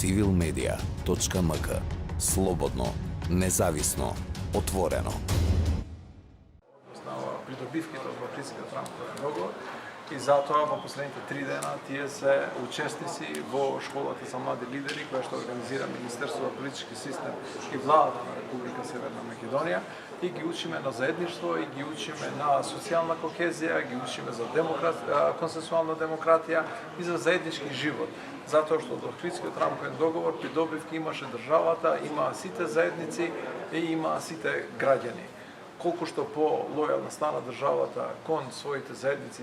civilmedia.mk. Слободно, независно, отворено. Основа придобивките од Охридскиот рамковен договор и затоа во последните 3 дена тие се учесници во школата за млади лидери која што организира Министерството за политички систем и владата на Република Северна Македонија и ги учиме на заедништво и ги учиме на социјална кохезија, ги учиме за консенсуална демократија и за заеднички живот. Затоа што од Охридскиот рамковен договор придобивки имаше државата, имаа сите заедници и имаа сите граѓани. Колку што по-лојална стана државата кон своите заедници,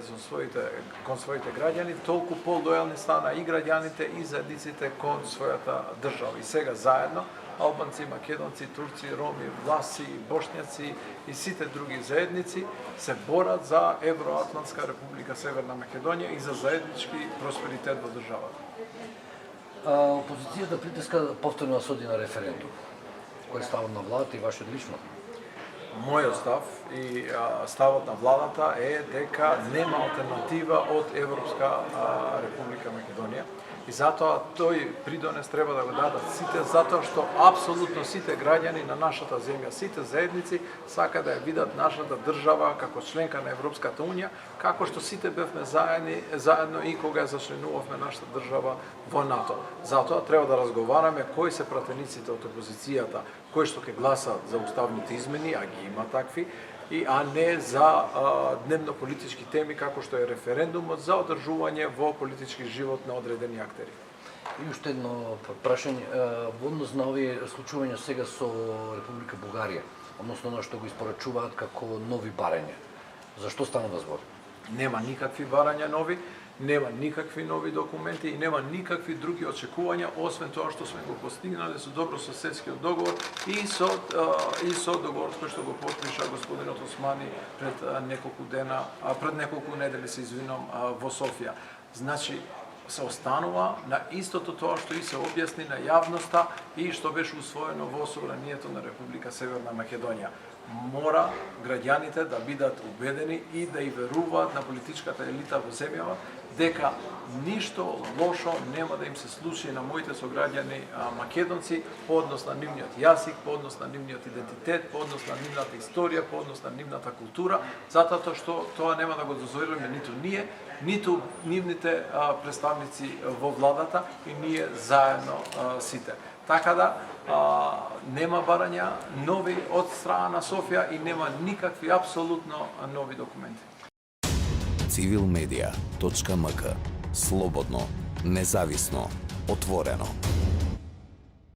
кон своите граѓани, толку по-лојални стана и граѓаните и заедниците кон својата држава. И сега заедно албанци, македонци, турци, роми, власи, бошњаци и сите други заедници се борат за Евроатлантска република Северна Македонија и за заеднички просперитет во државата. Опозицијата притиска повторно да се оди на референдум. Кој е ставот на владата и вашиот лично? Мојот став и ставот на владата е дека нема алтернатива од Европска република Македонија. И затоа тој придонес треба да го дадат сите, затоа што апсолутно сите граѓани на нашата земја, сите заедници сака да ја видат нашата држава како членка на Европската унија, како што сите бевме заедно и кога ја зачленувавме нашата држава во НАТО. Затоа треба да разговараме кои се пратениците од опозицијата, кои што ќе гласат за уставните измени, а ги има такви, а не за дневно-политички теми како што е референдумот за одржување во политички живот на одредени актери. И уште едно прашање, во однос на овие случувања сега со Република Бугарија, односно на што го испорачуваат како нови барања. Зашто станува збор? Нема никакви барања нови, нема никакви нови документи и нема никакви други очекувања, освен тоа што сме го постигнале со добрососедскиот договор и со договорот кој што го потпиша господинот Османи пред неколку недели се извинувам во Софија. Значи се останува на истото тоа што и се објасни на јавноста и што беше усвоено во собранието на Република Северна Македонија. Мора граѓаните да бидат убедени и да и веруваат на политичката елита во земјава дека ништо лошо нема да им се случи на моите сограѓани македонци по однос на нивниот јазик, по однос на нивниот идентитет, по однос на нивната историја, по однос на нивната култура, затоа што тоа нема да го дозволиме ниту ние, ниту нивните представници во владата и ние заедно сите. Така да нема барања нови од страна на Софија и нема никакви апсолутно нови документи. civilmedia.mk. Слободно, независно, отворено.